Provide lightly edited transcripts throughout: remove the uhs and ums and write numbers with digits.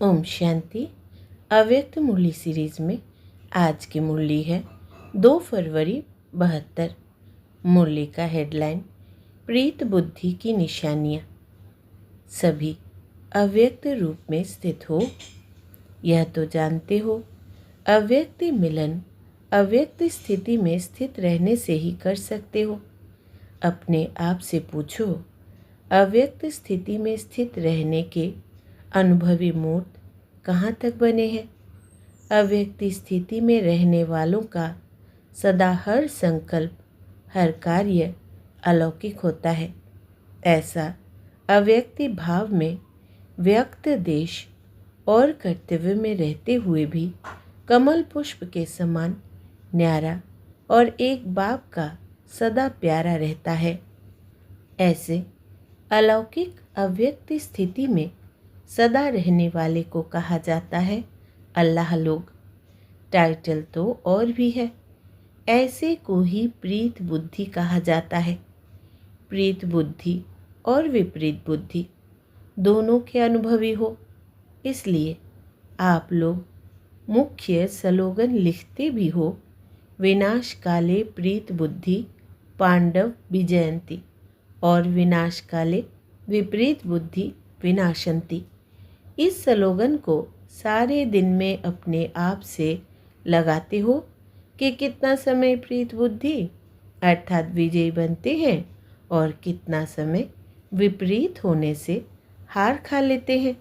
ओम शांति। अव्यक्त मुरली सीरीज में आज की मुरली है 2 फरवरी 72। मुरली का हेडलाइन प्रीत बुद्धि की निशानियाँ। सभी अव्यक्त रूप में स्थित हो, यह तो जानते हो। अव्यक्त मिलन अव्यक्त स्थिति में स्थित रहने से ही कर सकते हो। अपने आप से पूछो, अव्यक्त स्थिति में स्थित रहने के अनुभवी मूर्त कहाँ तक बने हैं? अव्यक्त स्थिति में रहने वालों का सदा हर संकल्प, हर कार्य अलौकिक होता है। ऐसा अव्यक्त भाव में व्यक्त देश और कर्तव्य में रहते हुए भी कमल पुष्प के समान न्यारा और एक बाप का सदा प्यारा रहता है। ऐसे अलौकिक अव्यक्त स्थिति में सदा रहने वाले को कहा जाता है अल्लाह लोग। टाइटल तो और भी है। ऐसे को ही प्रीत बुद्धि कहा जाता है। प्रीत बुद्धि और विपरीत बुद्धि दोनों के अनुभवी हो, इसलिए आप लोग मुख्य स्लोगन लिखते भी हो, विनाश काले प्रीत बुद्धि पांडव विजयंती और विनाश काले विपरीत बुद्धि विनाशंती। इस स्लोगन को सारे दिन में अपने आप से लगाते हो कि कितना समय प्रीत बुद्धि अर्थात विजयी बनते हैं और कितना समय विपरीत होने से हार खा लेते हैं।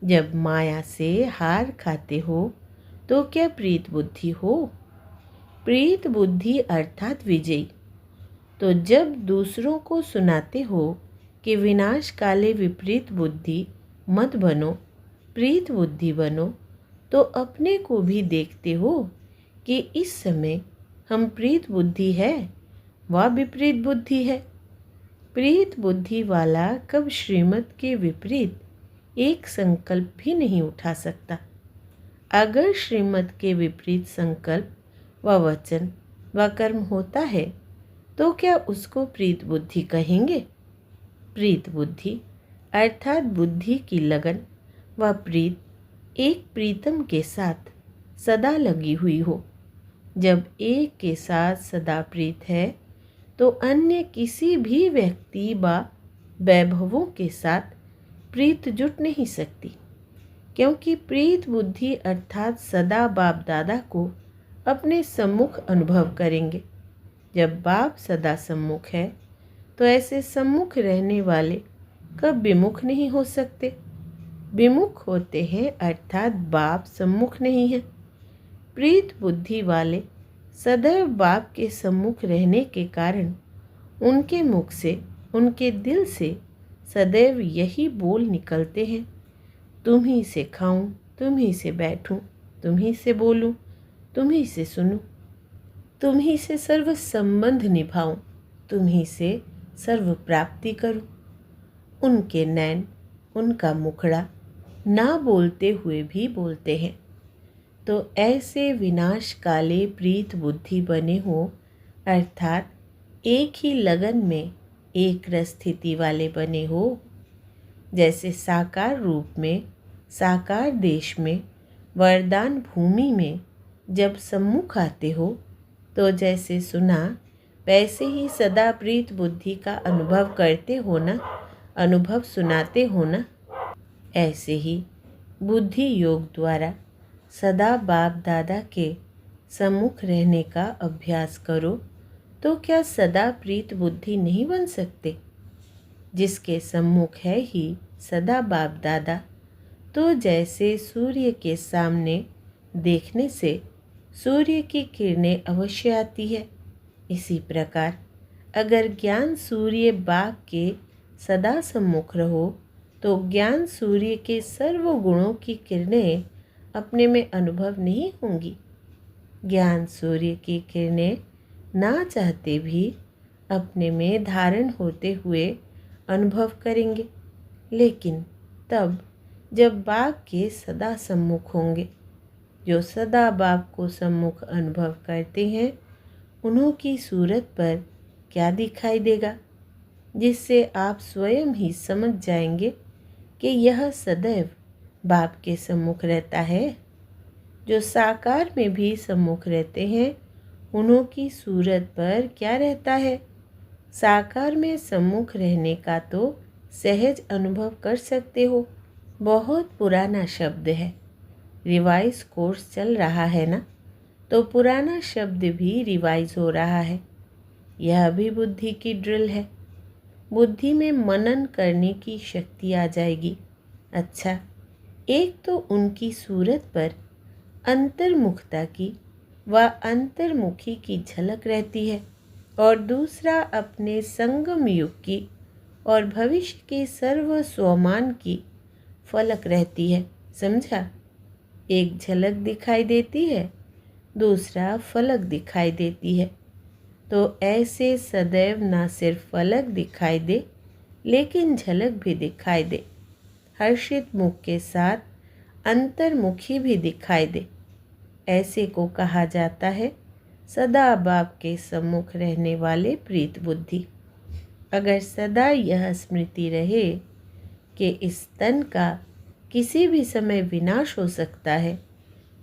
जब माया से हार खाते हो तो क्या प्रीत बुद्धि हो? प्रीत बुद्धि अर्थात विजयी। तो जब दूसरों को सुनाते हो कि विनाश काले विपरीत बुद्धि मत बनो, प्रीत बुद्धि बनो, तो अपने को भी देखते हो कि इस समय हम प्रीत बुद्धि है व विपरीत बुद्धि है। प्रीत बुद्धि वाला कब श्रीमत के विपरीत एक संकल्प भी नहीं उठा सकता। अगर श्रीमत के विपरीत संकल्प व वचन व कर्म होता है तो क्या उसको प्रीत बुद्धि कहेंगे? प्रीत बुद्धि अर्थात बुद्धि की लगन व प्रीत एक प्रीतम के साथ सदा लगी हुई हो। जब एक के साथ सदा प्रीत है तो अन्य किसी भी व्यक्ति व वैभवों के साथ प्रीत जुट नहीं सकती, क्योंकि प्रीत बुद्धि अर्थात सदा बाप दादा को अपने सम्मुख अनुभव करेंगे। जब बाप सदा सम्मुख है तो ऐसे सम्मुख रहने वाले कब विमुख नहीं हो सकते। विमुख होते हैं अर्थात बाप सम्मुख नहीं है। प्रीत बुद्धि वाले सदैव बाप के सम्मुख रहने के कारण उनके मुख से, उनके दिल से सदैव यही बोल निकलते हैं, तुम ही से खाऊं, तुम ही से बैठूं, तुम ही से बोलूं, तुम ही से सुनूं, तुम ही से सर्व संबंध निभाऊं, तुम ही से सर्व प्राप्ति करूं। उनके नैन, उनका मुखड़ा ना बोलते हुए भी बोलते हैं। तो ऐसे विनाश काले प्रीत बुद्धि बने हो अर्थात एक ही लगन में एक रस स्थिति वाले बने हो। जैसे साकार रूप में, साकार देश में, वरदान भूमि में जब सम्मुख आते हो तो जैसे सुना वैसे ही सदा प्रीत बुद्धि का अनुभव करते हो ना, अनुभव सुनाते हो ना। ऐसे ही बुद्धि योग द्वारा सदा बाप दादा के सम्मुख रहने का अभ्यास करो तो क्या सदा प्रीत बुद्धि नहीं बन सकते? जिसके सम्मुख है ही सदा बाप दादा, तो जैसे सूर्य के सामने देखने से सूर्य की किरणें अवश्य आती है, इसी प्रकार अगर ज्ञान सूर्य बाप के सदा सम्मुख रहो तो ज्ञान सूर्य के सर्व गुणों की किरणें अपने में अनुभव नहीं होंगी। ज्ञान सूर्य की किरणें ना चाहते भी अपने में धारण होते हुए अनुभव करेंगे, लेकिन तब जब बाप के सदा सम्मुख होंगे। जो सदा बाप को सम्मुख अनुभव करते हैं उन्हों की सूरत पर क्या दिखाई देगा, जिससे आप स्वयं ही समझ जाएंगे कि यह सदैव बाप के सम्मुख रहता है। जो साकार में भी सम्मुख रहते हैं उन्हों की सूरत पर क्या रहता है? साकार में सम्मुख रहने का तो सहज अनुभव कर सकते हो। बहुत पुराना शब्द है, रिवाइज कोर्स चल रहा है ना, तो पुराना शब्द भी रिवाइज हो रहा है। यह भी बुद्धि की ड्रिल है। बुद्धि में मनन करने की शक्ति आ जाएगी। अच्छा, एक तो उनकी सूरत पर अंतर्मुखता की व अंतर्मुखी की झलक रहती है, और दूसरा अपने संगम युग की और भविष्य की सर्व स्वमान की फलक रहती है। समझा? एक झलक दिखाई देती है, दूसरा फलक दिखाई देती है। तो ऐसे सदैव ना सिर्फ फलक दिखाई दे लेकिन झलक भी दिखाई दे, हर्षित मुख के साथ अंतर्मुखी भी दिखाई दे। ऐसे को कहा जाता है सदा बाप के सम्मुख रहने वाले प्रीत बुद्धि। अगर सदा यह स्मृति रहे कि इस तन का किसी भी समय विनाश हो सकता है,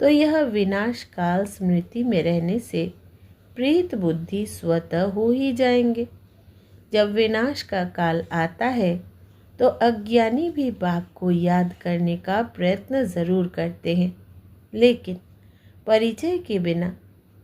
तो यह विनाश काल स्मृति में रहने से प्रीत बुद्धि स्वतः हो ही जाएंगे। जब विनाश का काल आता है तो अज्ञानी भी बाप को याद करने का प्रयत्न जरूर करते हैं, लेकिन परिचय के बिना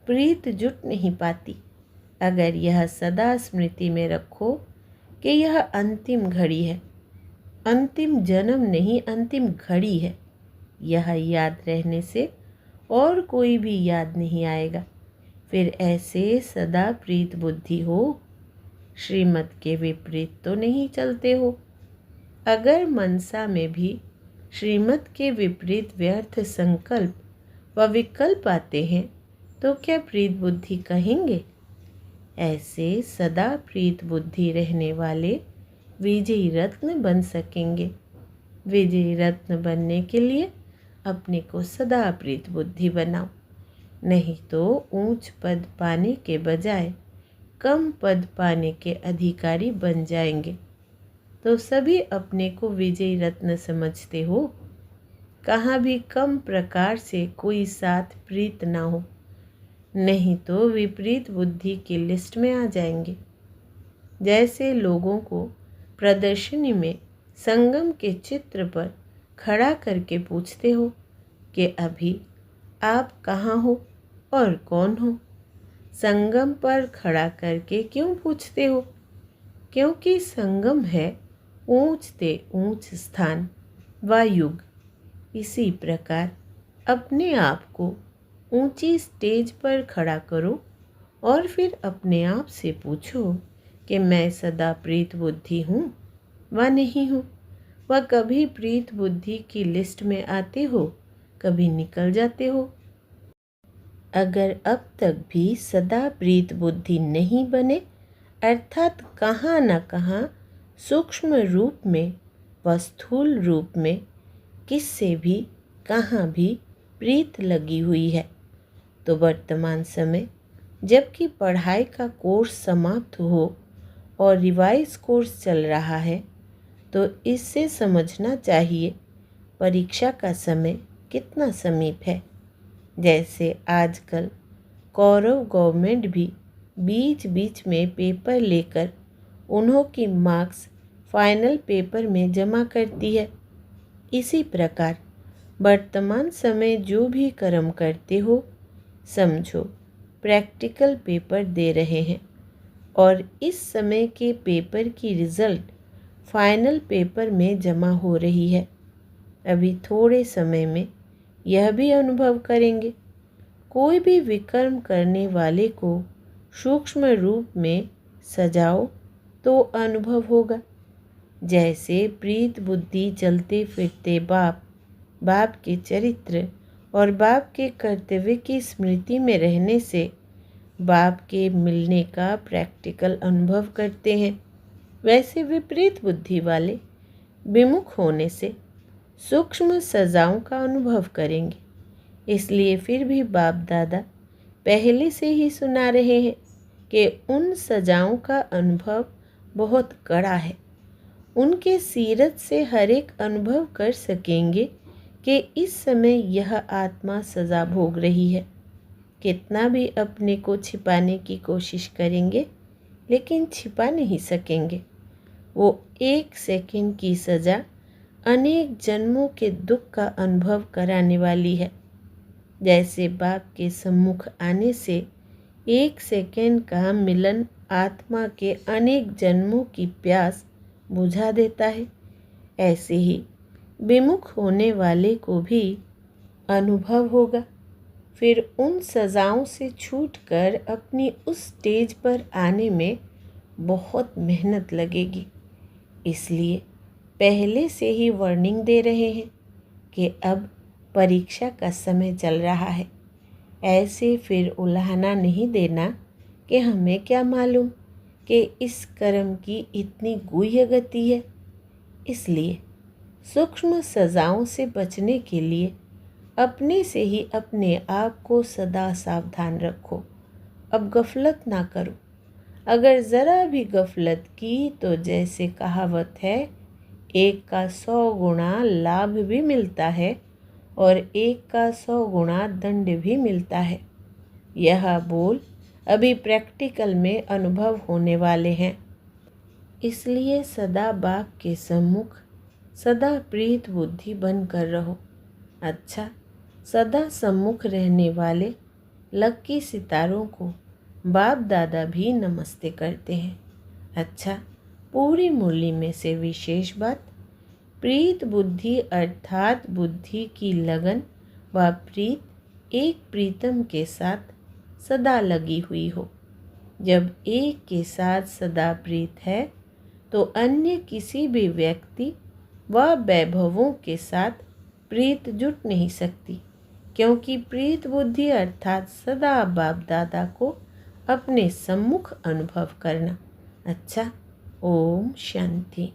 प्रीत जुट नहीं पाती। अगर यह सदा स्मृति में रखो कि यह अंतिम घड़ी है, अंतिम जन्म नहीं अंतिम घड़ी है, यह याद रहने से और कोई भी याद नहीं आएगा। फिर ऐसे सदा प्रीत बुद्धि हो, श्रीमत के विपरीत तो नहीं चलते हो। अगर मनसा में भी श्रीमत के विपरीत व्यर्थ संकल्प व विकल्प आते हैं तो क्या प्रीत बुद्धि कहेंगे? ऐसे सदा प्रीत बुद्धि रहने वाले विजयी रत्न बन सकेंगे। विजयी रत्न बनने के लिए अपने को सदा प्रीत बुद्धि बनाओ, नहीं तो ऊंच पद पाने के बजाय कम पद पाने के अधिकारी बन जाएंगे। तो सभी अपने को विजयी रत्न समझते हो, कहाँ भी कम प्रकार से कोई साथ प्रीत ना हो, नहीं तो विपरीत बुद्धि की लिस्ट में आ जाएंगे। जैसे लोगों को प्रदर्शनी में संगम के चित्र पर खड़ा करके पूछते हो कि अभी आप कहाँ हो और कौन हो। संगम पर खड़ा करके क्यों पूछते हो? क्योंकि संगम है ऊंच से ऊंच स्थान व युग। इसी प्रकार अपने आप को ऊंची स्टेज पर खड़ा करो और फिर अपने आप से पूछो कि मैं सदा प्रीत बुद्धि हूँ व नहीं हूँ। वह कभी प्रीत बुद्धि की लिस्ट में आते हो, कभी निकल जाते हो। अगर अब तक भी सदा प्रीत बुद्धि नहीं बने, अर्थात कहाँ न कहाँ सूक्ष्म रूप में व स्थूल रूप में किससे भी कहाँ भी प्रीत लगी हुई है, तो वर्तमान समय जबकि पढ़ाई का कोर्स समाप्त हो और रिवाइज कोर्स चल रहा है, तो इससे समझना चाहिए परीक्षा का समय कितना समीप है। जैसे आजकल कौरव गवर्नमेंट भी बीच बीच में पेपर लेकर उन्हों की मार्क्स फाइनल पेपर में जमा करती है। इसी प्रकार वर्तमान समय जो भी कर्म करते हो, समझो प्रैक्टिकल पेपर दे रहे हैं और इस समय के पेपर की रिज़ल्ट फाइनल पेपर में जमा हो रही है। अभी थोड़े समय में यह भी अनुभव करेंगे। कोई भी विकर्म करने वाले को सूक्ष्म रूप में सजाओ तो अनुभव होगा। जैसे प्रीत बुद्धि चलते फिरते बाप के चरित्र और बाप के कर्तव्य की स्मृति में रहने से बाप के मिलने का प्रैक्टिकल अनुभव करते हैं, वैसे विपरीत बुद्धि वाले विमुख होने से सूक्ष्म सजाओं का अनुभव करेंगे। इसलिए फिर भी बाप दादा पहले से ही सुना रहे हैं कि उन सजाओं का अनुभव बहुत कड़ा है। उनके सीरत से हर एक अनुभव कर सकेंगे कि इस समय यह आत्मा सज़ा भोग रही है। कितना भी अपने को छिपाने की कोशिश करेंगे लेकिन छिपा नहीं सकेंगे। वो 1 सेकंड की सज़ा अनेक जन्मों के दुख का अनुभव कराने वाली है। जैसे बाप के सम्मुख आने से 1 सेकंड का मिलन आत्मा के अनेक जन्मों की प्यास बुझा देता है, ऐसे ही विमुख होने वाले को भी अनुभव होगा। फिर उन सज़ाओं से छूटकर अपनी उस स्टेज पर आने में बहुत मेहनत लगेगी। इसलिए पहले से ही वार्निंग दे रहे हैं कि अब परीक्षा का समय चल रहा है। ऐसे फिर उलाहना नहीं देना कि हमें क्या मालूम कि इस कर्म की इतनी गुह्य गति है। इसलिए सूक्ष्म सज़ाओं से बचने के लिए अपने से ही अपने आप को सदा सावधान रखो। अब गफलत ना करो। अगर ज़रा भी गफलत की तो जैसे कहावत है, 1 का 100 गुना लाभ भी मिलता है और 1 का 100 गुना दंड भी मिलता है। यह बोल अभी प्रैक्टिकल में अनुभव होने वाले हैं। इसलिए सदा बाप के सम्मुख सदा प्रीत बुद्धि बनकर रहो। अच्छा, सदा सम्मुख रहने वाले लक्की सितारों को बाप दादा भी नमस्ते करते हैं। अच्छा, पूरी मुरली में से विशेष बात, प्रीत बुद्धि अर्थात बुद्धि की लगन व प्रीत एक प्रीतम के साथ सदा लगी हुई हो। जब एक के साथ सदा प्रीत है तो अन्य किसी भी व्यक्ति व वैभवों के साथ प्रीत जुट नहीं सकती, क्योंकि प्रीत बुद्धि अर्थात सदा बाप दादा को अपने सम्मुख अनुभव करना। अच्छा, ओम शांति।